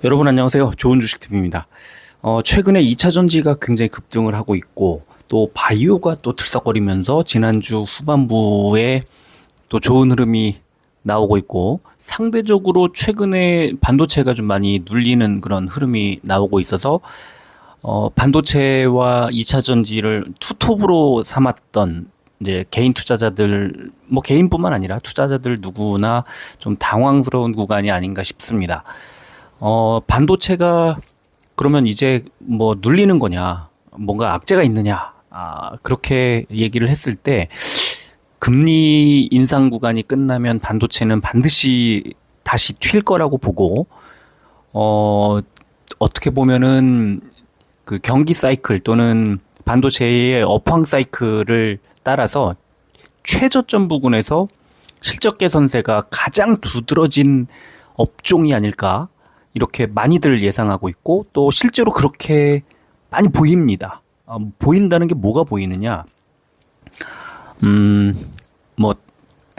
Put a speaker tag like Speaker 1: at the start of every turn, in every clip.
Speaker 1: 여러분 안녕하세요. 좋은 주식TV입니다. 최근에 2차 전지가 굉장히 급등을 하고 있고 또 바이오가 또 들썩거리면서 지난주 후반부에 또 좋은 흐름이 나오고 있고 상대적으로 최근에 반도체가 좀 많이 눌리는 그런 흐름이 나오고 있어서 반도체와 2차 전지를 투톱으로 삼았던 이제 개인 투자자들, 뭐 개인뿐만 아니라 투자자들 누구나 좀 당황스러운 구간이 아닌가 싶습니다. 반도체가 그러면 이제 뭐 눌리는 거냐, 뭔가 악재가 있느냐, 그렇게 얘기를 했을 때 금리 인상 구간이 끝나면 반도체는 반드시 다시 튈 거라고 보고, 어떻게 보면은 그 경기 사이클 또는 반도체의 업황 사이클을 따라서 최저점 부근에서 실적 개선세가 가장 두드러진 업종이 아닐까 이렇게 많이들 예상하고 있고 또 실제로 그렇게 많이 보입니다. 보인다는 게 뭐가 보이느냐? 뭐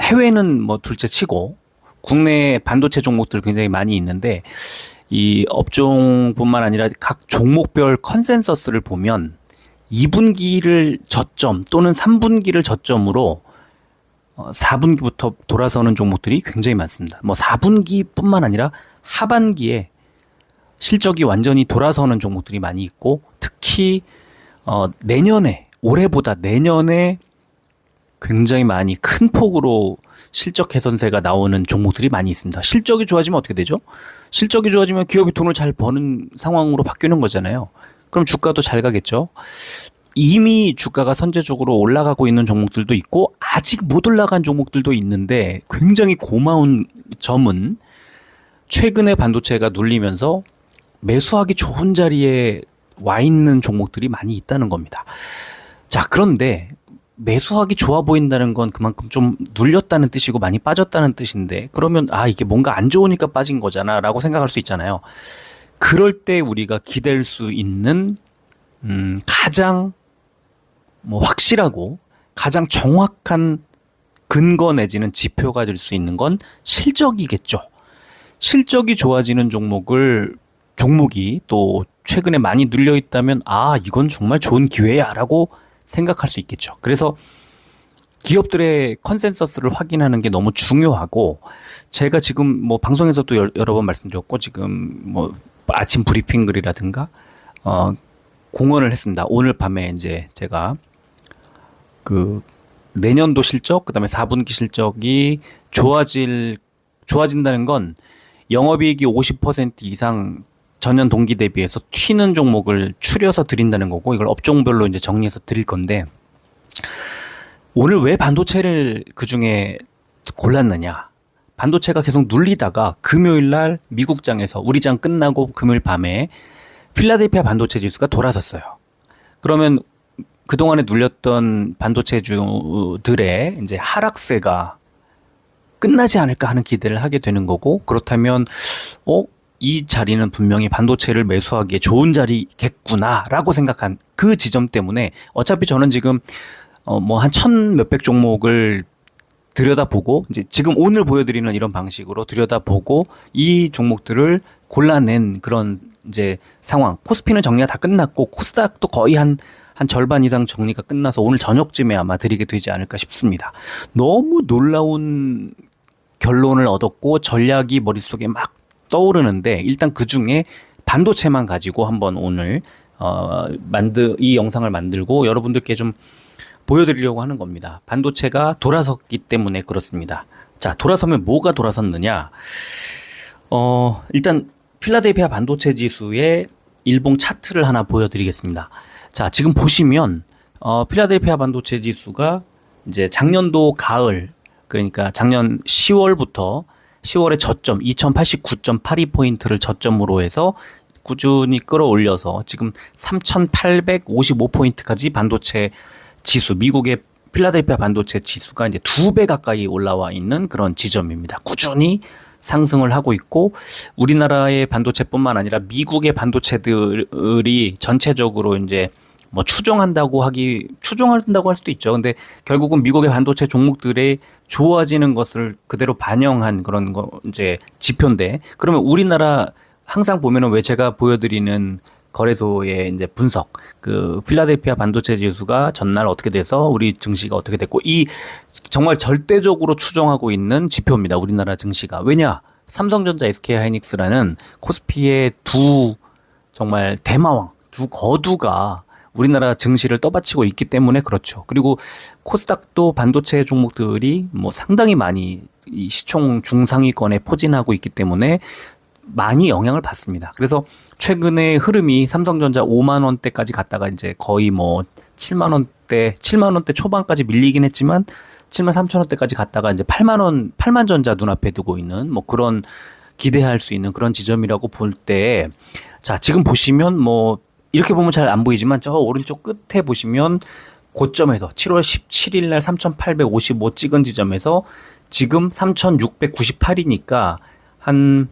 Speaker 1: 해외는 뭐 둘째 치고 국내 반도체 종목들 굉장히 많이 있는데 이 업종뿐만 아니라 각 종목별 컨센서스를 보면 2분기를 저점 또는 3분기를 저점으로 4분기부터 돌아서는 종목들이 굉장히 많습니다. 뭐 4분기뿐만 아니라 하반기에 실적이 완전히 돌아서는 종목들이 많이 있고 특히 내년에 올해보다 내년에 굉장히 많이 큰 폭으로 실적 개선세가 나오는 종목들이 많이 있습니다. 실적이 좋아지면 어떻게 되죠? 실적이 좋아지면 기업이 돈을 잘 버는 상황으로 바뀌는 거잖아요. 그럼 주가도 잘 가겠죠. 이미 주가가 선제적으로 올라가고 있는 종목들도 있고 아직 못 올라간 종목들도 있는데 굉장히 고마운 점은 최근에 반도체가 눌리면서 매수하기 좋은 자리에 와 있는 종목들이 많이 있다는 겁니다. 자, 그런데 매수하기 좋아 보인다는 건 그만큼 좀 눌렸다는 뜻이고 많이 빠졌다는 뜻인데 그러면 이게 뭔가 안 좋으니까 빠진 거잖아 라고 생각할 수 있잖아요. 그럴 때 우리가 기댈 수 있는 가장 뭐 확실하고 가장 정확한 근거 내지는 지표가 될 수 있는 건 실적이겠죠. 실적이 좋아지는 종목이 또 최근에 많이 눌려 있다면 이건 정말 좋은 기회야 라고 생각할 수 있겠죠. 그래서 기업들의 컨센서스를 확인하는 게 너무 중요하고 제가 지금 뭐 방송에서도 여러 번 말씀드렸고 지금 뭐 아침 브리핑 글이라든가 공언을 했습니다. 오늘 밤에 이제 제가 그 내년도 실적 그다음에 4분기 실적이 좋아진다는 건 영업이익이 50% 이상 전년 동기 대비해서 튀는 종목을 추려서 드린다는 거고 이걸 업종별로 이제 정리해서 드릴 건데 오늘 왜 반도체를 그중에 골랐느냐? 반도체가 계속 눌리다가 금요일 날 미국장에서 우리 장 끝나고 금요일 밤에 필라델피아 반도체 지수가 돌아섰어요. 그러면 그동안에 눌렸던 반도체주들의 이제 하락세가 끝나지 않을까 하는 기대를 하게 되는 거고 그렇다면 이 자리는 분명히 반도체를 매수하기에 좋은 자리겠구나라고 생각한 그 지점 때문에 어차피 저는 지금 뭐 한 1,000몇백 종목을 들여다보고 이제 지금 오늘 보여드리는 이런 방식으로 들여다보고 이 종목들을 골라낸 그런 이제 상황. 코스피는 정리가 다 끝났고 코스닥도 거의 한 절반 이상 정리가 끝나서 오늘 저녁쯤에 아마 드리게 되지 않을까 싶습니다. 너무 놀라운 결론을 얻었고 전략이 머릿속에 막 떠오르는데 일단 그 중에 반도체만 가지고 한번 오늘 이 영상을 만들고 여러분들께 좀 보여드리려고 하는 겁니다. 반도체가 돌아섰기 때문에 그렇습니다. 자, 돌아서면 뭐가 돌아섰느냐? 일단 필라델피아 반도체 지수의 일봉 차트를 하나 보여드리겠습니다. 자, 지금 보시면 필라델피아 반도체 지수가 이제 작년도 가을 그러니까 작년 10월부터 10월에 저점 2089.82포인트를 저점으로 해서 꾸준히 끌어올려서 지금 3855포인트까지 반도체 지수, 미국의 필라델피아 반도체 지수가 이제 2배 가까이 올라와 있는 그런 지점입니다. 꾸준히 상승을 하고 있고 우리나라의 반도체뿐만 아니라 미국의 반도체들이 전체적으로 이제 뭐 추정한다고 할 수도 있죠. 근데 결국은 미국의 반도체 종목들의 좋아지는 것을 그대로 반영한 그런 거 이제 지표인데 그러면 우리나라 항상 보면은 왜 제가 보여드리는 거래소의 이제 분석, 그 필라델피아 반도체 지수가 전날 어떻게 돼서 우리 증시가 어떻게 됐고, 이 정말 절대적으로 추정하고 있는 지표입니다. 우리나라 증시가. 왜냐? 삼성전자, SK하이닉스라는 코스피의 두 정말 대마왕, 두 거두가 우리나라 증시를 떠받치고 있기 때문에 그렇죠. 그리고 코스닥도 반도체 종목들이 뭐 상당히 많이 이 시총 중상위권에 포진하고 있기 때문에 많이 영향을 받습니다. 그래서 최근에 흐름이 삼성전자 5만 원대까지 갔다가 이제 거의 뭐 7만 원대 초반까지 밀리긴 했지만 7만 3천 원대까지 갔다가 이제 8만 전자 눈앞에 두고 있는 뭐 그런 기대할 수 있는 그런 지점이라고 볼 때, 자, 지금 보시면 뭐 이렇게 보면 잘 안 보이지만 저 오른쪽 끝에 보시면 고점에서 7월 17일 날 3,855 찍은 지점에서 지금 3,698이니까 한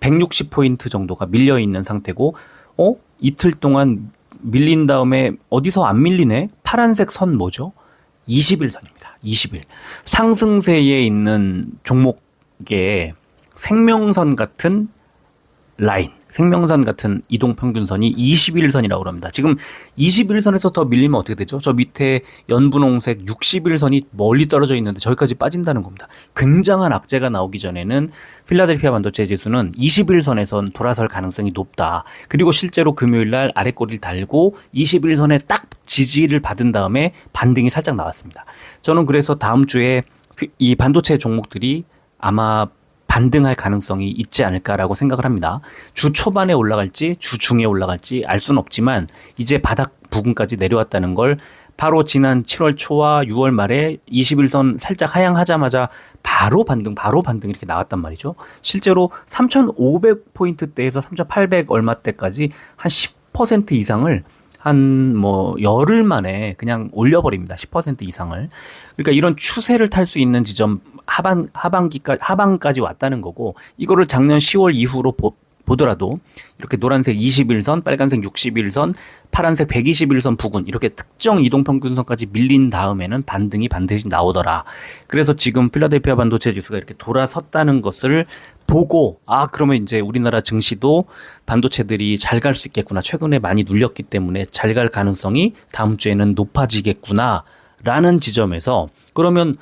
Speaker 1: 160포인트 정도가 밀려 있는 상태고, 이틀 동안 밀린 다음에 어디서 안 밀리네? 파란색 선 뭐죠? 20일선입니다. 20일. 상승세에 있는 종목의 생명선 같은 라인, 생명선 같은 이동평균선이 21선이라고 합니다. 지금 21선에서 더 밀리면 어떻게 되죠? 저 밑에 연분홍색 61선이 멀리 떨어져 있는데 저기까지 빠진다는 겁니다. 굉장한 악재가 나오기 전에는 필라델피아 반도체 지수는 21선에선 돌아설 가능성이 높다. 그리고 실제로 금요일 날 아래꼬리를 달고 21선에 딱 지지를 받은 다음에 반등이 살짝 나왔습니다. 저는 그래서 다음 주에 이 반도체 종목들이 아마 반등할 가능성이 있지 않을까라고 생각을 합니다. 주 초반에 올라갈지 주 중에 올라갈지 알 수는 없지만 이제 바닥 부근까지 내려왔다는 걸 바로 지난 7월 초와 6월 말에 21선 살짝 하향하자마자 바로 반등 이렇게 나왔단 말이죠. 실제로 3,500포인트대에서 3,800 얼마대까지 한 10% 이상을 한 뭐 열흘 만에 그냥 올려버립니다. 10% 이상을. 그러니까 이런 추세를 탈 수 있는 지점 하방까지 왔다는 거고, 이거를 작년 10월 이후로 보더라도 이렇게 노란색 21선, 빨간색 61선, 파란색 121선 부근 이렇게 특정 이동평균선까지 밀린 다음에는 반등이 반드시 나오더라. 그래서 지금 필라델피아 반도체 지수가 이렇게 돌아섰다는 것을 보고, 그러면 이제 우리나라 증시도 반도체들이 잘 갈 수 있겠구나. 최근에 많이 눌렸기 때문에 잘 갈 가능성이 다음 주에는 높아지겠구나 라는 지점에서, 그러면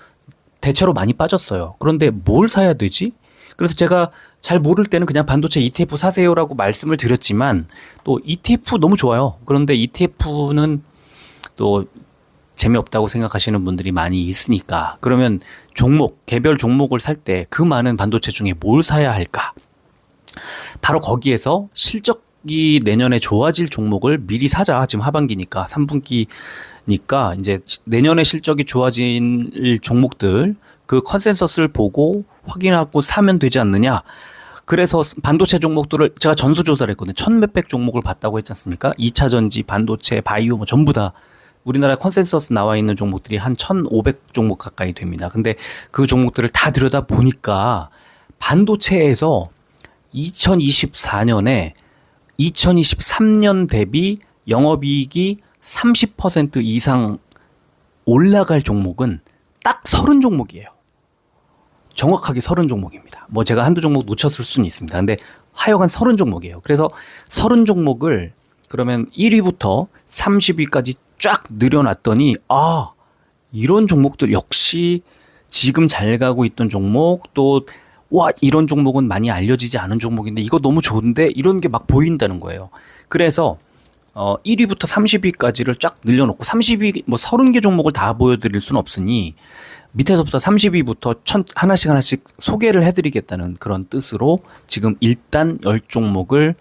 Speaker 1: 대체로 많이 빠졌어요. 그런데 뭘 사야 되지? 그래서 제가 잘 모를 때는 그냥 반도체 ETF 사세요라고 말씀을 드렸지만, 또 ETF 너무 좋아요. 그런데 ETF는 또 재미없다고 생각하시는 분들이 많이 있으니까, 그러면 개별 종목을 살 때 그 많은 반도체 중에 뭘 사야 할까? 바로 거기에서 실적이 내년에 좋아질 종목을 미리 사자. 지금 하반기니까, 3분기니까 이제 내년에 실적이 좋아질 종목들 그 컨센서스를 보고 확인하고 사면 되지 않느냐. 그래서 반도체 종목들을 제가 전수조사를 했거든요. 1,000몇백 종목을 봤다고 했지 않습니까? 2차전지, 반도체, 바이오 뭐 전부 다 우리나라 컨센서스 나와 있는 종목들이 한 1,500 종목 가까이 됩니다. 근데 그 종목들을 다 들여다 보니까 반도체에서 2024년에 2023년 대비 영업이익이 30% 이상 올라갈 종목은 딱 30종목이에요. 정확하게 30종목입니다. 뭐 제가 한두 종목 놓쳤을 수는 있습니다. 근데 하여간 30종목이에요. 그래서 30종목을 그러면 1위부터 30위까지 쫙 늘여놨더니, 이런 종목들 역시 지금 잘 가고 있던 종목, 또 이런 종목은 많이 알려지지 않은 종목인데 이거 너무 좋은데, 이런 게 막 보인다는 거예요. 그래서 1위부터 30위까지를 쫙 늘려놓고, 30위 뭐 30개 종목을 다 보여드릴 수는 없으니 밑에서부터 30위부터 하나씩 소개를 해드리겠다는 그런 뜻으로 지금 일단 10종목을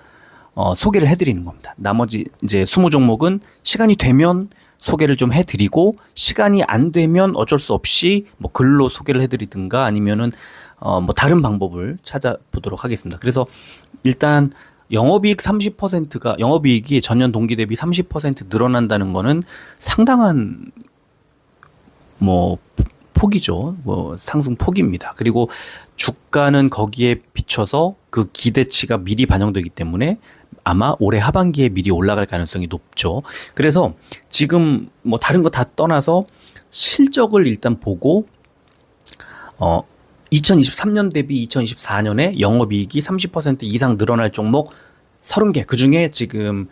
Speaker 1: 소개를 해드리는 겁니다. 나머지 이제 20종목은 시간이 되면 소개를 좀 해드리고, 시간이 안 되면 어쩔 수 없이 뭐 글로 소개를 해드리든가 아니면은 뭐 다른 방법을 찾아보도록 하겠습니다. 그래서 일단 영업이익 30%가, 영업이익이 전년 동기 대비 30% 늘어난다는 거는 상당한 뭐 폭이죠. 뭐 상승 폭입니다. 그리고 주가는 거기에 비춰서 그 기대치가 미리 반영되기 때문에 아마 올해 하반기에 미리 올라갈 가능성이 높죠. 그래서 지금 뭐 다른 거 다 떠나서 실적을 일단 보고 2023년 대비 2024년에 영업이익이 30% 이상 늘어날 종목 30개. 그중에 지금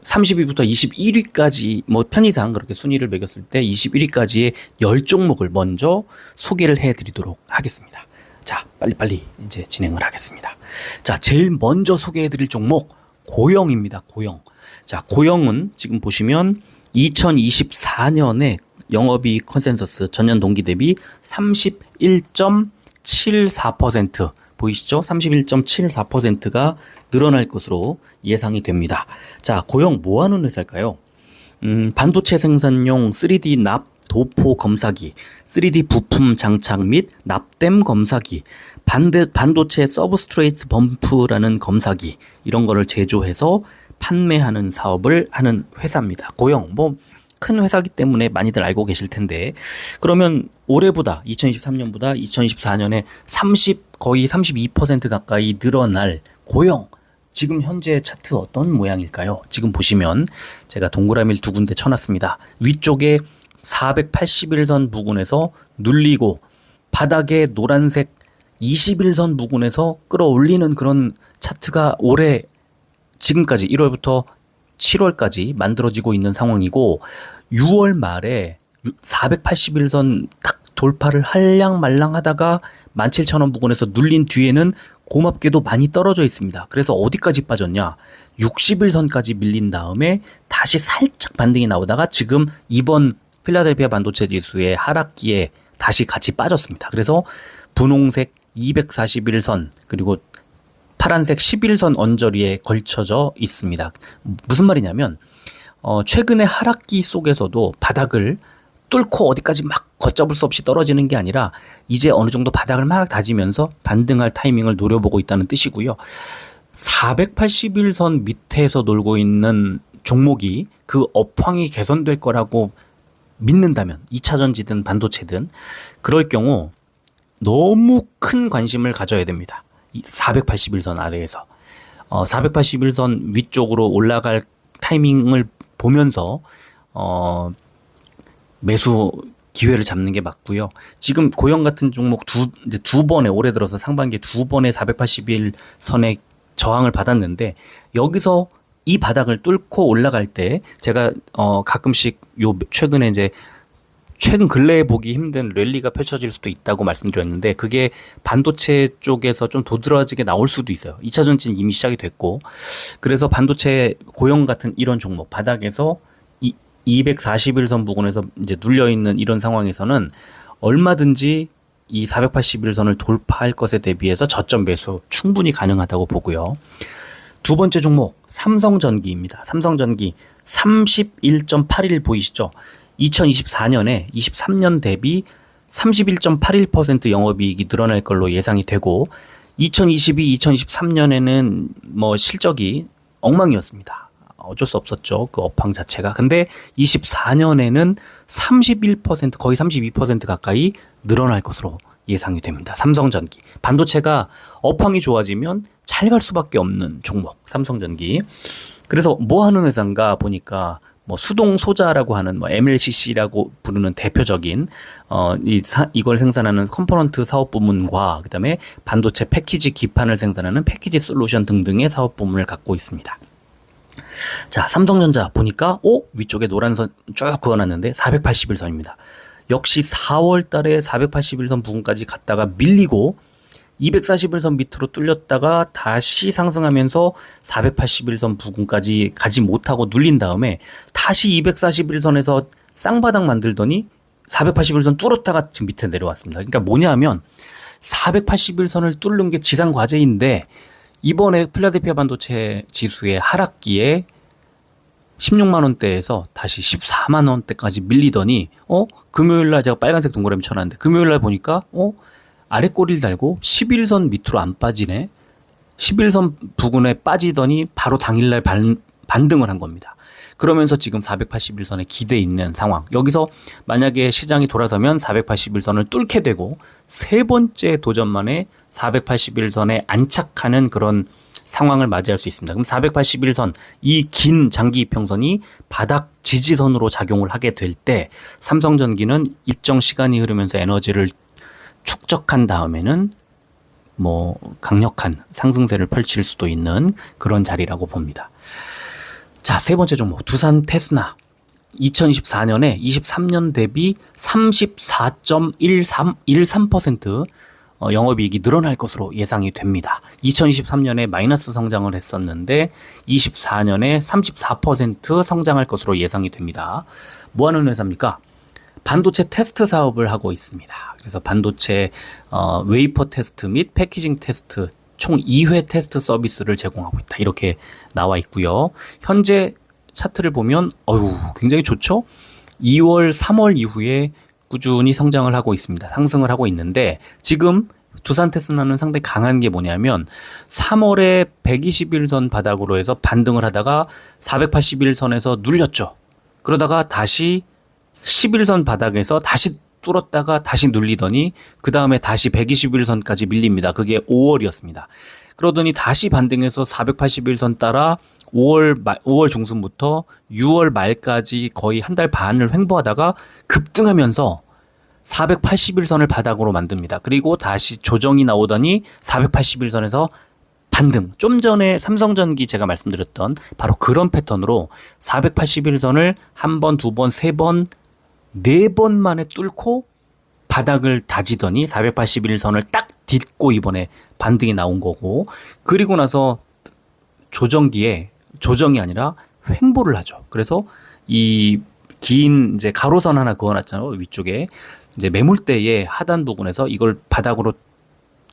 Speaker 1: 30위부터 21위까지 뭐 편의상 그렇게 순위를 매겼을 때 21위까지의 10종목을 먼저 소개를 해드리도록 하겠습니다. 자, 빨리빨리 이제 진행을 하겠습니다. 자, 제일 먼저 소개해드릴 종목 고영입니다. 고영. 자, 고영은 지금 보시면 2024년에 영업이익 컨센서스 전년 동기 대비 31.74% 보이시죠? 31.74%가 늘어날 것으로 예상이 됩니다. 자, 고영 뭐 하는 회사일까요? 반도체 생산용 3D 납 도포 검사기, 3D 부품 장착 및 납땜 검사기, 반도체 서브스트레이트 범프라는 검사기 이런 거를 제조해서 판매하는 사업을 하는 회사입니다. 고영 뭐 큰 회사기 때문에 많이들 알고 계실 텐데 그러면 올해보다 2023년보다 2024년에 거의 32% 가까이 늘어날 고영 지금 현재 차트 어떤 모양일까요? 지금 보시면 제가 동그라미를 두 군데 쳐놨습니다. 위쪽에 481선 부근에서 눌리고 바닥에 노란색 21선 부근에서 끌어올리는 그런 차트가 올해 지금까지 1월부터 7월까지 만들어지고 있는 상황이고 6월 말에 481선 딱 돌파를 할랑말랑 하다가 17,000원 부근에서 눌린 뒤에는 고맙게도 많이 떨어져 있습니다. 그래서 어디까지 빠졌냐? 61선까지 밀린 다음에 다시 살짝 반등이 나오다가 지금 이번 필라델피아 반도체 지수의 하락기에 다시 같이 빠졌습니다. 그래서 분홍색 241선 그리고 파란색 11선 언저리에 걸쳐져 있습니다. 무슨 말이냐면 최근의 하락기 속에서도 바닥을 뚫고 어디까지 막 걷잡을 수 없이 떨어지는 게 아니라 이제 어느 정도 바닥을 막 다지면서 반등할 타이밍을 노려보고 있다는 뜻이고요. 481선 밑에서 놀고 있는 종목이 그 업황이 개선될 거라고 믿는다면 2차전지든 반도체든 그럴 경우 너무 큰 관심을 가져야 됩니다. 481선 아래에서 481선 위쪽으로 올라갈 타이밍을 보면서 매수 기회를 잡는 게 맞고요. 지금 고영 같은 종목 두 번에 올해 들어서 상반기에 두 번의 481선의 저항을 받았는데 여기서 이 바닥을 뚫고 올라갈 때 제가 가끔씩 최근에 이제 최근 근래에 보기 힘든 랠리가 펼쳐질 수도 있다고 말씀드렸는데 그게 반도체 쪽에서 좀 도드라지게 나올 수도 있어요. 2차 전지는 이미 시작이 됐고 그래서 반도체 고영 같은 이런 종목 바닥에서 241선 부근에서 이제 눌려 있는 이런 상황에서는 얼마든지 이 481선을 돌파할 것에 대비해서 저점 매수 충분히 가능하다고 보고요. 두 번째 종목 삼성전기입니다. 삼성전기 31.81 보이시죠? 2024년에 23년 대비 31.81% 영업이익이 늘어날 걸로 예상이 되고 2022, 2023년에는 뭐 실적이 엉망이었습니다. 어쩔 수 없었죠. 그 업황 자체가. 근데 24년에는 31% 거의 32% 가까이 늘어날 것으로 예상이 됩니다. 삼성전기. 반도체가 업황이 좋아지면 잘 갈 수밖에 없는 종목. 삼성전기. 그래서 뭐 하는 회사인가 보니까 뭐 수동 소자라고 하는 뭐 MLCC라고 부르는 대표적인 이걸 생산하는 컴포넌트 사업 부문과 그다음에 반도체 패키지 기판을 생산하는 패키지 솔루션 등등의 사업 부문을 갖고 있습니다. 자, 삼성전자 보니까 위쪽에 노란 선 쭉 그어놨는데 481선입니다. 역시 4월 달에 481선 부근까지 갔다가 밀리고 241선 밑으로 뚫렸다가 다시 상승하면서 481선 부근까지 가지 못하고 눌린 다음에 다시 241선에서 쌍바닥 만들더니 481선 뚫었다가 지금 밑에 내려왔습니다. 그러니까 뭐냐 하면 481선을 뚫는 게 지상 과제인데 이번에 필라델피아 반도체 지수의 하락기에 16만 원대에서 다시 14만 원대까지 밀리더니 금요일 날 제가 빨간색 동그라미 쳐놨는데 금요일 날 보니까 아래 꼬리를 달고 11선 밑으로 안 빠지네. 11선 부근에 빠지더니 바로 당일날 반등을 한 겁니다. 그러면서 지금 481선에 기대 있는 상황. 여기서 만약에 시장이 돌아서면 481선을 뚫게 되고 세 번째 도전만에 481선에 안착하는 그런 상황을 맞이할 수 있습니다. 그럼 481선, 이 긴 장기 이평선이 바닥 지지선으로 작용을 하게 될 때 삼성전기는 일정 시간이 흐르면서 에너지를 축적한 다음에는 뭐 강력한 상승세를 펼칠 수도 있는 그런 자리라고 봅니다. 자, 세 번째 종목 두산 테스나 2024년에 23년 대비 34.13% 영업이익이 늘어날 것으로 예상이 됩니다. 2023년에 마이너스 성장을 했었는데 24년에 34% 성장할 것으로 예상이 됩니다. 뭐 하는 회사입니까? 반도체 테스트 사업을 하고 있습니다. 그래서 반도체 웨이퍼 테스트 및 패키징 테스트 총 2회 테스트 서비스를 제공하고 있다. 이렇게 나와 있고요. 현재 차트를 보면 굉장히 좋죠? 2월, 3월 이후에 꾸준히 성장을 하고 있습니다. 상승을 하고 있는데 지금 두산 테스나는 상당히 강한 게 뭐냐면 3월에 121선 바닥으로 해서 반등을 하다가 481선에서 눌렸죠. 그러다가 다시 11선 바닥에서 다시 뚫었다가 다시 눌리더니 그 다음에 다시 121선까지 밀립니다. 그게 5월이었습니다. 그러더니 다시 반등해서 481선 따라 5월 중순부터 6월 말까지 거의 한 달 반을 횡보하다가 급등하면서 481선을 바닥으로 만듭니다. 그리고 다시 조정이 나오더니 481선에서 반등. 좀 전에 삼성전기 제가 말씀드렸던 바로 그런 패턴으로 481선을 한 번, 두 번, 세 번, 네 번 만에 뚫고 바닥을 다지더니 481선을 딱 딛고 이번에 반등이 나온 거고, 그리고 나서 조정이 아니라 횡보를 하죠. 그래서 이 긴 이제 가로선 하나 그어놨잖아요. 위쪽에 이제 매물대의 하단 부분에서 이걸 바닥으로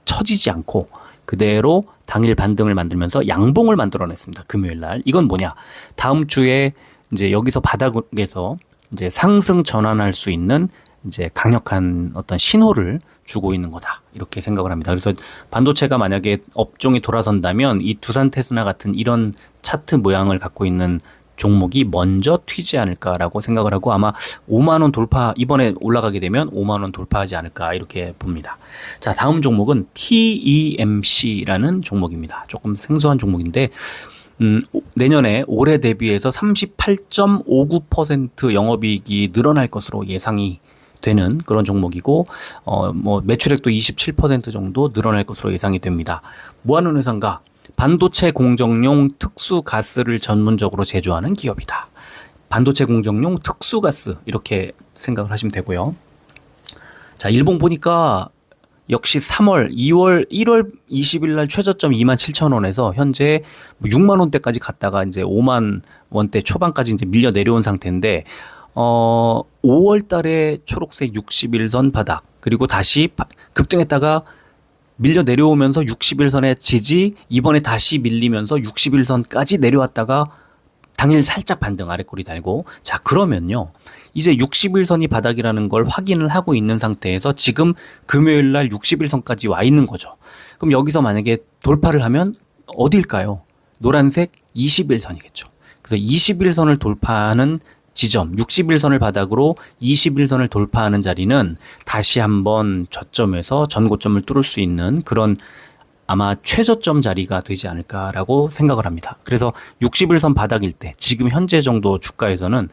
Speaker 1: 쳐지지 않고 그대로 당일 반등을 만들면서 양봉을 만들어냈습니다. 금요일 날. 이건 뭐냐? 다음 주에 이제 여기서 바닥에서 이제 상승 전환할 수 있는 이제 강력한 어떤 신호를 주고 있는 거다. 이렇게 생각을 합니다. 그래서 반도체가 만약에 업종이 돌아선다면 이 두산 테스나 같은 이런 차트 모양을 갖고 있는 종목이 먼저 튀지 않을까라고 생각을 하고 아마 5만 원 돌파, 이번에 올라가게 되면 5만 원 돌파하지 않을까 이렇게 봅니다. 자, 다음 종목은 TEMC라는 종목입니다. 조금 생소한 종목인데 내년에 올해 대비해서 38.59% 영업이익이 늘어날 것으로 예상이 되는 그런 종목이고 뭐 매출액도 27% 정도 늘어날 것으로 예상이 됩니다. 뭐 하는 회사인가? 반도체 공정용 특수 가스를 전문적으로 제조하는 기업이다. 반도체 공정용 특수 가스 이렇게 생각을 하시면 되고요. 자, 일봉 보니까 역시 3월, 2월, 1월 20일 날 최저점 27,000원에서 현재 6만 원대까지 갔다가 이제 5만 원대 초반까지 이제 밀려 내려온 상태인데 5월 달에 초록색 61선 바닥, 그리고 다시 급등했다가 밀려 내려오면서 61선의 지지, 이번에 다시 밀리면서 61선까지 내려왔다가 당일 살짝 반등, 아래꼬리 달고. 자, 그러면요, 이제 61선이 바닥이라는 걸 확인을 하고 있는 상태에서 지금 금요일 날 61선까지 와 있는 거죠. 그럼 여기서 만약에 돌파를 하면 어딜까요? 노란색 21선이겠죠. 그래서 21선을 돌파하는 지점, 61선을 바닥으로 21선을 돌파하는 자리는 다시 한번 저점에서 전고점을 뚫을 수 있는 그런 아마 최저점 자리가 되지 않을까라고 생각을 합니다. 그래서 61선 바닥일 때 지금 현재 정도 주가에서는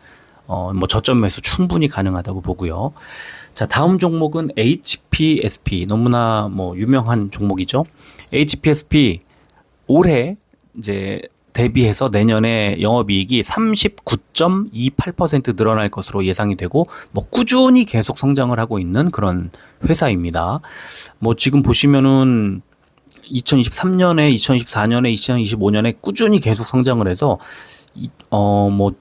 Speaker 1: 뭐 저점 매수 충분히 가능하다고 보고요. 자, 다음 종목은 HPSP, 너무나 뭐 유명한 종목이죠. HPSP 올해 이제 대비해서 내년에 영업이익이 39.28% 늘어날 것으로 예상이 되고 뭐 꾸준히 계속 성장을 하고 있는 그런 회사입니다. 뭐 지금 보시면은 2023년에, 2024년에, 2025년에 꾸준히 계속 성장을 해서 뭐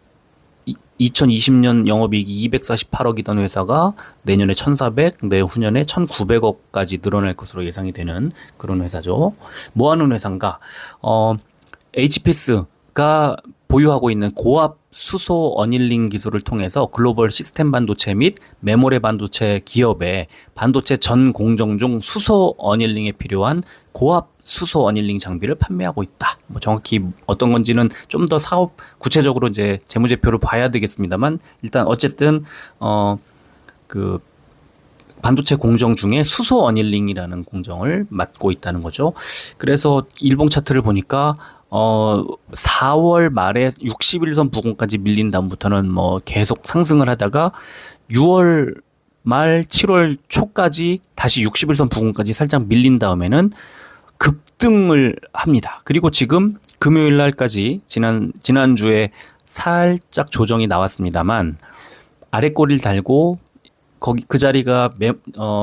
Speaker 1: 2020년 영업이익이 248억이던 회사가 내년에 1,400, 내후년에 1,900억까지 늘어날 것으로 예상이 되는 그런 회사죠. 뭐 하는 회사인가? HPS가 보유하고 있는 고압 수소 어닐링 기술을 통해서 글로벌 시스템 반도체 및 메모리 반도체 기업에 반도체 전 공정 중 수소 어닐링에 필요한 고압 수소 어닐링 장비를 판매하고 있다. 뭐 정확히 어떤 건지는 좀 더 사업 구체적으로 이제 재무제표를 봐야 되겠습니다만, 일단 어쨌든 그 반도체 공정 중에 수소 어닐링이라는 공정을 맡고 있다는 거죠. 그래서 일봉 차트를 보니까 4월 말에 61선 부근까지 밀린 다음부터는 뭐 계속 상승을 하다가 6월 말 7월 초까지 다시 60일선 부근까지 살짝 밀린 다음에는 급등을 합니다. 그리고 지금 금요일 날까지 지난주에 살짝 조정이 나왔습니다만 아래 꼬리를 달고 거기 그 자리가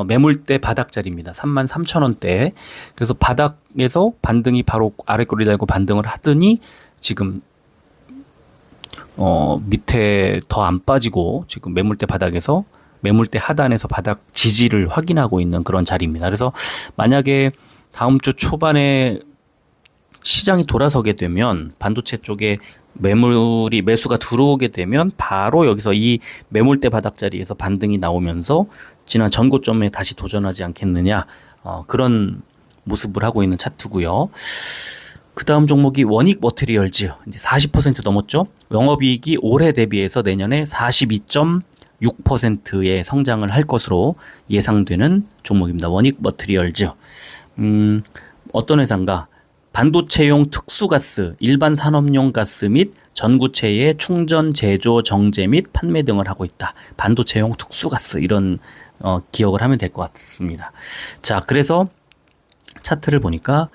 Speaker 1: 매물대 바닥 자리입니다. 33,000원대. 그래서 바닥에서 반등이 바로 아래 꼬리 달고 반등을 하더니 지금 밑에 더 안 빠지고 지금 매물대 바닥에서 매물대 하단에서 바닥 지지를 확인하고 있는 그런 자리입니다. 그래서 만약에 다음 주 초반에 시장이 돌아서게 되면 반도체 쪽에 매수가 들어오게 되면 바로 여기서 이 매물대 바닥 자리에서 반등이 나오면서 지난 전고점에 다시 도전하지 않겠느냐, 그런 모습을 하고 있는 차트고요. 그 다음 종목이 원익 머티리얼즈, 이제 40% 넘었죠. 영업이익이 올해 대비해서 내년에 42.6%의 성장을 할 것으로 예상되는 종목입니다. 원익 머티리얼즈. 어떤 회사인가? 반도체용 특수가스, 일반 산업용 가스 및 전구체의 충전, 제조, 정제 및 판매 등을 하고 있다. 반도체용 특수가스, 이런 기억을 하면 될 것 같습니다. 자, 그래서 차트를 보니까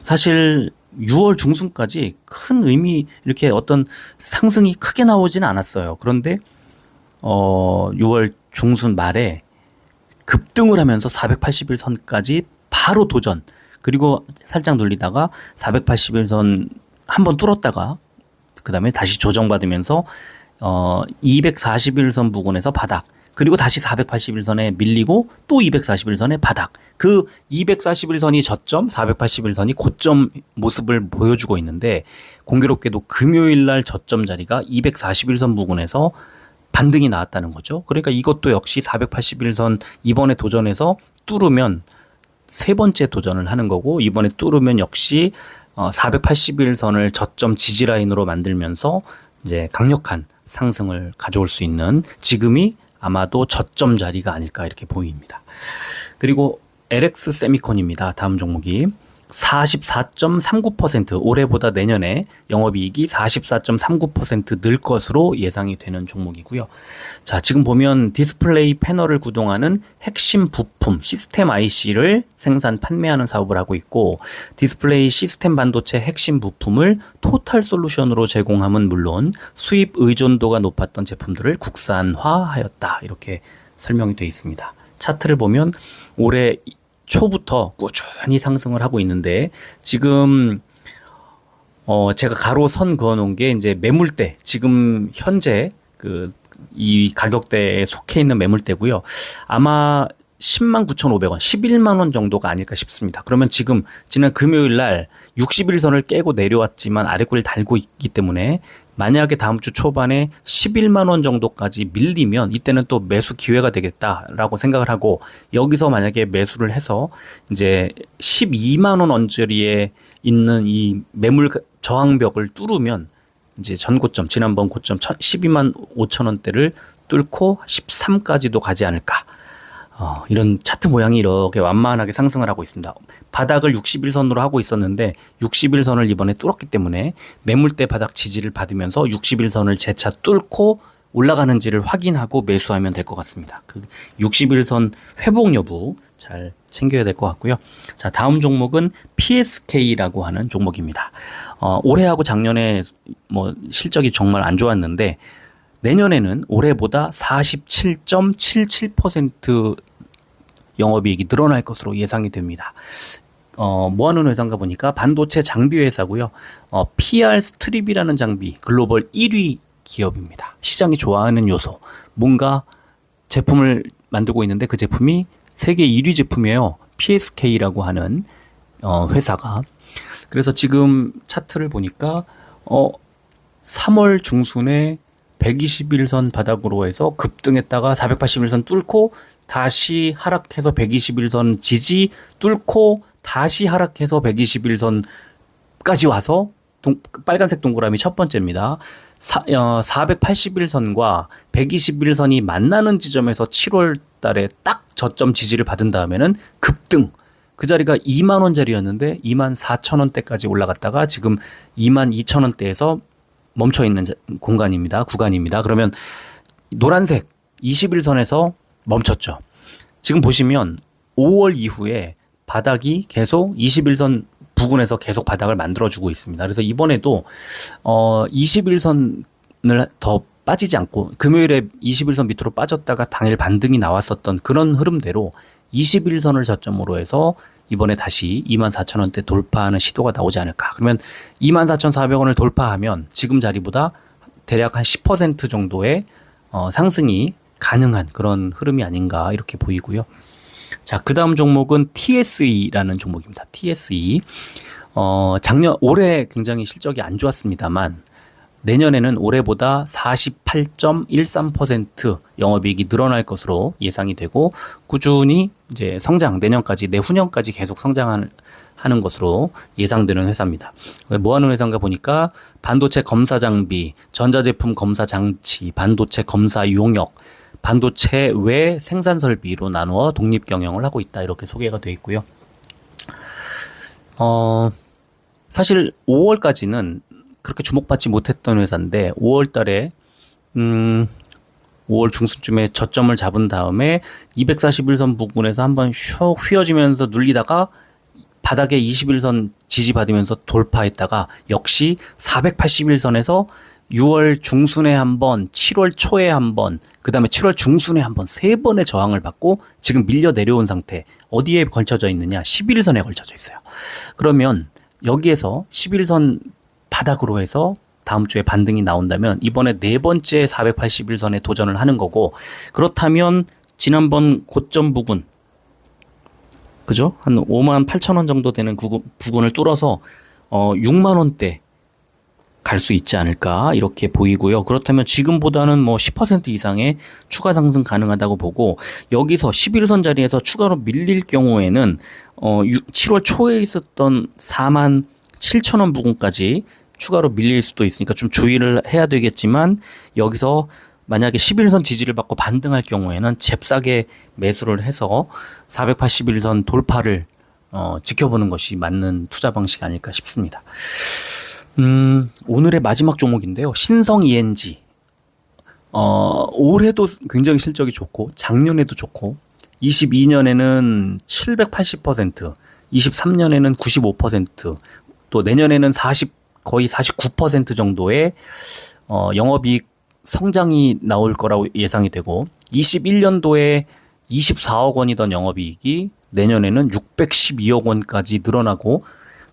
Speaker 1: 사실 6월 중순까지 큰 의미, 이렇게 어떤 상승이 크게 나오지는 않았어요. 그런데 6월 중순 말에 급등을 하면서 481선까지 바로 도전, 그리고 살짝 눌리다가 481선 한번 뚫었다가 그 다음에 다시 조정받으면서 241선 부근에서 바닥, 그리고 다시 481선에 밀리고 또 241선에 바닥. 그 241선이 저점, 481선이 고점 모습을 보여주고 있는데, 공교롭게도 금요일 날 저점 자리가 241선 부근에서 반등이 나왔다는 거죠. 그러니까 이것도 역시 481선 이번에 도전해서 뚫으면 세 번째 도전을 하는 거고, 이번에 뚫으면 역시 481선을 저점 지지라인으로 만들면서 이제 강력한 상승을 가져올 수 있는, 지금이 아마도 저점 자리가 아닐까 이렇게 보입니다. 그리고 LX 세미콘입니다. 다음 종목이 44.39%, 올해보다 내년에 영업이익이 44.39% 늘 것으로 예상이 되는 종목이고요. 자, 지금 보면 디스플레이 패널을 구동하는 핵심 부품 시스템 IC를 생산 판매하는 사업을 하고 있고, 디스플레이 시스템 반도체 핵심 부품을 토탈 솔루션으로 제공함은 물론 수입 의존도가 높았던 제품들을 국산화하였다, 이렇게 설명이 되어 있습니다. 차트를 보면 올해 초부터 꾸준히 상승을 하고 있는데, 지금 제가 가로 선 그어 놓은 게 이제 매물대, 지금 현재 이 가격대에 속해 있는 매물대고요. 아마 109,500원, 11만 원 정도가 아닐까 싶습니다. 그러면 지금 지난 금요일 날 60일선을 깨고 내려왔지만 아래꼬리를 달고 있기 때문에, 만약에 다음 주 초반에 11만 원 정도까지 밀리면 이때는 또 매수 기회가 되겠다라고 생각을 하고, 여기서 만약에 매수를 해서 이제 12만 원 언저리에 있는 이 매물 저항벽을 뚫으면 이제 전고점, 지난번 고점 12만 5천 원대를 뚫고 13까지도 가지 않을까. 이런 차트 모양이 이렇게 완만하게 상승을 하고 있습니다. 바닥을 60일선으로 하고 있었는데 60일선을 이번에 뚫었기 때문에 매물대 바닥 지지를 받으면서 60일선을 재차 뚫고 올라가는지를 확인하고 매수하면 될 것 같습니다. 그 60일선 회복 여부 잘 챙겨야 될 것 같고요. 자, 다음 종목은 PSK라고 하는 종목입니다. 올해하고 작년에 뭐 실적이 정말 안 좋았는데, 내년에는 올해보다 47.77% 영업이익이 늘어날 것으로 예상이 됩니다. 뭐 하는 회사인가 보니까 반도체 장비 회사고요. PR 스트립이라는 장비 글로벌 1위 기업입니다. 시장이 좋아하는 요소, 뭔가 제품을 만들고 있는데 그 제품이 세계 1위 제품이에요. PSK라고 하는 회사가. 그래서 지금 차트를 보니까 3월 중순에 121선 바닥으로 해서 급등했다가 481선 뚫고 다시 하락해서 121선 지지 뚫고 다시 하락해서 121선까지 와서 빨간색 동그라미 첫 번째입니다. 481선과 121선이 만나는 지점에서 7월 달에 딱 저점 지지를 받은 다음에는 급등. 그 자리가 2만 원짜리였는데 2만 4천 원대까지 올라갔다가 지금 2만 2천 원대에서 멈춰 있는 구간입니다. 그러면 노란색 21선에서 멈췄죠. 지금 보시면 5월 이후에 바닥이 계속 21선 부근에서 계속 바닥을 만들어주고 있습니다. 그래서 이번에도 21선을 더 빠지지 않고 금요일에 21선 밑으로 빠졌다가 당일 반등이 나왔었던 그런 흐름대로 21선을 저점으로 해서 이번에 다시 24,000원대 돌파하는 시도가 나오지 않을까. 그러면 24,400원을 돌파하면 지금 자리보다 대략 한 10% 정도의 상승이 가능한 그런 흐름이 아닌가 이렇게 보이고요. 자, 그 다음 종목은 TSE라는 종목입니다. TSE. 올해 굉장히 실적이 안 좋았습니다만 내년에는 올해보다 48.13% 영업이익이 늘어날 것으로 예상이 되고 꾸준히 이제 내년까지 내후년까지 계속 성장하는 것으로 예상되는 회사입니다. 뭐 하는 회사인가 보니까 반도체 검사 장비, 전자제품 검사 장치, 반도체 검사 용역, 반도체 외 생산 설비로 나누어 독립 경영을 하고 있다. 이렇게 소개가 되어 있고요. 사실 5월까지는 그렇게 주목받지 못했던 회사인데 5월 달에 5월 중순쯤에 저점을 잡은 다음에 241선 부근에서 한번 슉 휘어지면서 눌리다가 바닥에 21선 지지받으면서 돌파했다가 역시 481선에서 6월 중순에 한번, 7월 초에 한번, 그 다음에 7월 중순에 한번 3번의 저항을 받고 지금 밀려 내려온 상태. 어디에 걸쳐져 있느냐? 11선에 걸쳐져 있어요. 그러면 여기에서 11선 바닥으로 해서 다음 주에 반등이 나온다면 이번에 네 번째 481선에 도전을 하는 거고, 그렇다면 지난번 고점 부근, 그죠? 한 58,000원 정도 되는 부근을 뚫어서 6만 원대 갈 수 있지 않을까 이렇게 보이고요. 그렇다면 지금보다는 뭐 10% 이상의 추가 상승 가능하다고 보고, 여기서 11선 자리에서 추가로 밀릴 경우에는 7월 초에 있었던 47,000원 부근까지 추가로 밀릴 수도 있으니까 좀 주의를 해야 되겠지만, 여기서 만약에 11선 지지를 받고 반등할 경우에는 잽싸게 매수를 해서 481선 돌파를 지켜보는 것이 맞는 투자 방식 아닐까 싶습니다. 오늘의 마지막 종목인데요. 신성 ENG. 올해도 굉장히 실적이 좋고 작년에도 좋고 22년에는 780%, 23년에는 95%, 또 내년에는 거의 49% 정도의 영업이익 성장이 나올 거라고 예상이 되고, 21년도에 24억 원이던 영업이익이 내년에는 612억 원까지 늘어나고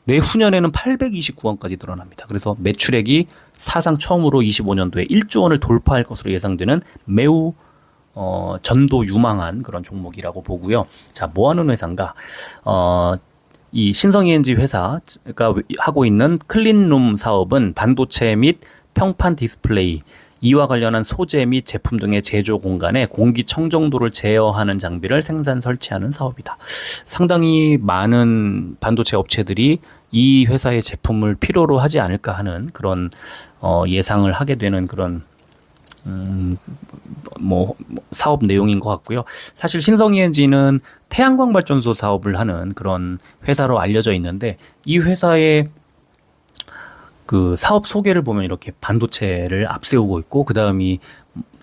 Speaker 1: 내후년에는 829원까지 늘어납니다. 그래서 매출액이 사상 처음으로 25년도에 1조 원을 돌파할 것으로 예상되는 매우 전도 유망한 그런 종목이라고 보고요. 자, 뭐 하는 회사인가? 이 신성 ENG 회사가 하고 있는 클린룸 사업은 반도체 및 평판 디스플레이, 이와 관련한 소재 및 제품 등의 제조 공간에 공기 청정도를 제어하는 장비를 생산 설치하는 사업이다. 상당히 많은 반도체 업체들이 이 회사의 제품을 필요로 하지 않을까 하는 그런 예상을 하게 되는 그런 사업 내용인 것 같고요. 사실 신성 ENG는 태양광 발전소 사업을 하는 그런 회사로 알려져 있는데, 이 회사의 그 사업 소개를 보면 이렇게 반도체를 앞세우고 있고, 그 다음이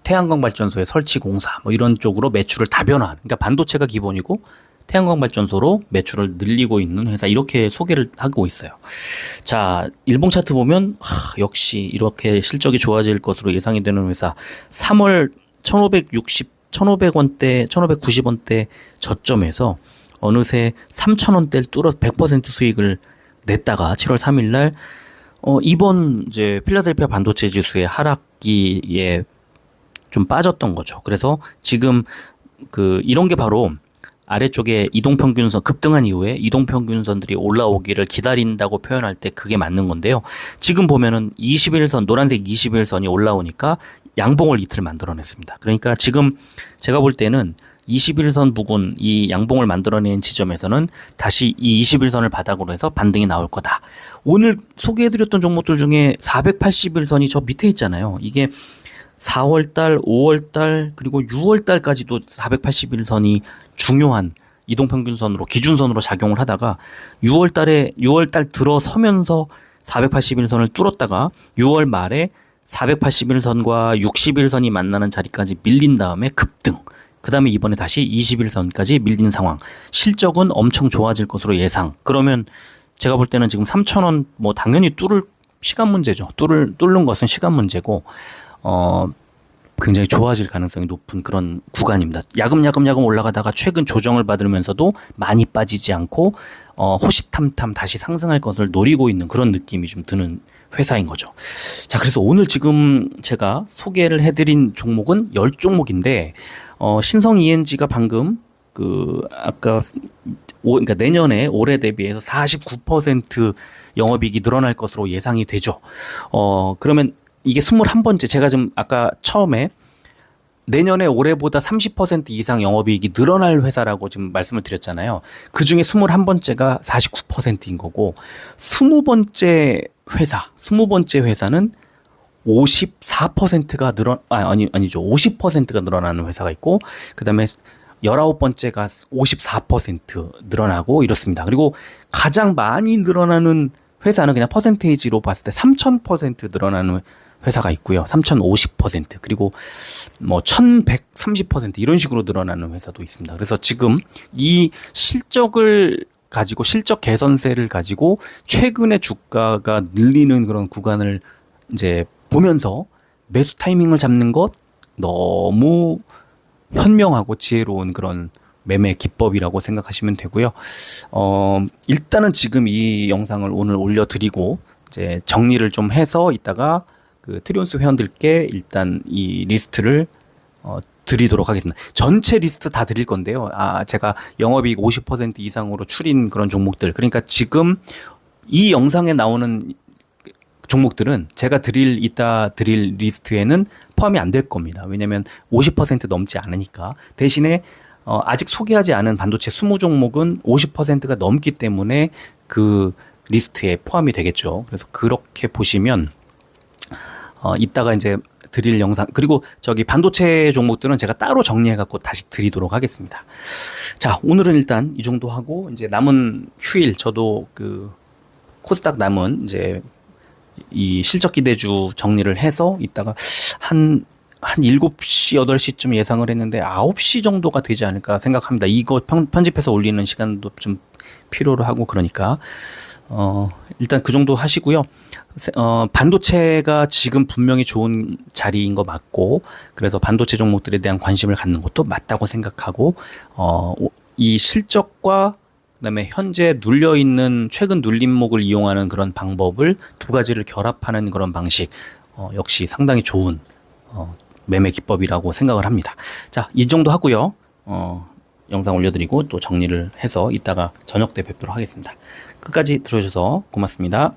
Speaker 1: 태양광 발전소의 설치 공사 이런 쪽으로 매출을 다변화하는, 그러니까 반도체가 기본이고 태양광 발전소로 매출을 늘리고 있는 회사, 이렇게 소개를 하고 있어요. 자, 일봉 차트 보면 역시 이렇게 실적이 좋아질 것으로 예상이 되는 회사. 3월 1,590원대, 1,590원대 저점에서 어느새 3,000원대를 뚫어서 100% 수익을 냈다가 7월 3일 날 이번 이제 필라델피아 반도체 지수의 하락기에 좀 빠졌던 거죠. 그래서 지금 이런 게 바로 아래쪽에 이동평균선 급등한 이후에 이동평균선들이 올라오기를 기다린다고 표현할 때 그게 맞는 건데요. 지금 보면은 21선, 노란색 21선이 올라오니까 양봉을 이틀 만들어냈습니다. 그러니까 지금 제가 볼 때는 21선 부근, 이 양봉을 만들어낸 지점에서는 다시 이 21선을 바닥으로 해서 반등이 나올 거다. 오늘 소개해드렸던 종목들 중에 481선이 저 밑에 있잖아요. 이게 4월달, 5월달, 그리고 6월달까지도 481선이 중요한 이동평균선으로, 기준선으로 작용을 하다가 6월달 들어서면서 481선을 뚫었다가 6월 말에 481선과 61선이 만나는 자리까지 밀린 다음에 급등. 그다음에 이번에 다시 21선까지 밀린 상황. 실적은 엄청 좋아질 것으로 예상. 그러면 제가 볼 때는 지금 3,000원 뭐 당연히 뚫을 시간 문제죠. 뚫는 것은 시간 문제고 굉장히 좋아질 가능성이 높은 그런 구간입니다. 야금야금 올라가다가 최근 조정을 받으면서도 많이 빠지지 않고 호시탐탐 다시 상승할 것을 노리고 있는 그런 느낌이 좀 드는 회사인 거죠. 자, 그래서 오늘 지금 제가 소개를 해드린 종목은 10종목인데 신성 ENG가 방금 아까 그러니까 내년에 올해 대비해서 49% 영업이익이 늘어날 것으로 예상이 되죠. 그러면 이게 21번째 제가 좀 아까 처음에 내년에 올해보다 30% 이상 영업이익이 늘어날 회사라고 지금 말씀을 드렸잖아요. 그 중에 21번째가 49%인 거고 20번째 회사는 54%가 아니죠. 50%가 늘어나는 회사가 있고 그다음에 19번째가 54% 늘어나고 이렇습니다. 그리고 가장 많이 늘어나는 회사는 그냥 퍼센테이지로 봤을 때 3000% 늘어나는 회사가 있고요. 3050% 그리고 뭐 1130% 이런 식으로 늘어나는 회사도 있습니다. 그래서 지금 이 실적을 가지고 실적 개선세를 가지고 최근에 주가가 늘리는 그런 구간을 이제 보면서 매수 타이밍을 잡는 것 너무 현명하고 지혜로운 그런 매매 기법이라고 생각하시면 되고요. 일단은 지금 이 영상을 오늘 올려드리고 이제 정리를 좀 해서 이따가 그 트리온스 회원들께 일단 이 리스트를 드리도록 하겠습니다. 전체 리스트 다 드릴 건데요. 제가 영업이익 50% 이상으로 추린 그런 종목들. 그러니까 지금 이 영상에 나오는 종목들은 제가 이따 드릴 리스트에는 포함이 안 될 겁니다. 왜냐면 50% 넘지 않으니까. 대신에 아직 소개하지 않은 반도체 20종목은 50%가 넘기 때문에 그 리스트에 포함이 되겠죠. 그래서 그렇게 보시면 이따가 이제 드릴 영상 그리고 저기 반도체 종목들은 제가 따로 정리해 갖고 다시 드리도록 하겠습니다. 자, 오늘은 일단 이 정도 하고 이제 남은 휴일 저도 그 코스닥 남은 이제 이 실적 기대주 정리를 해서 이따가 한 7시, 8시쯤 예상을 했는데 9시 정도가 되지 않을까 생각합니다. 이거 편집해서 올리는 시간도 좀 필요로 하고 그러니까 일단 그 정도 하시고요. 반도체가 지금 분명히 좋은 자리인 거 맞고 그래서 반도체 종목들에 대한 관심을 갖는 것도 맞다고 생각하고 이 실적과 그다음에 현재 눌려 있는 최근 눌림목을 이용하는 그런 방법을 두 가지를 결합하는 그런 방식 역시 상당히 좋은 매매 기법이라고 생각을 합니다. 자, 이 정도 하고요. 영상 올려드리고 또 정리를 해서 이따가 저녁 때 뵙도록 하겠습니다. 끝까지 들어주셔서 고맙습니다.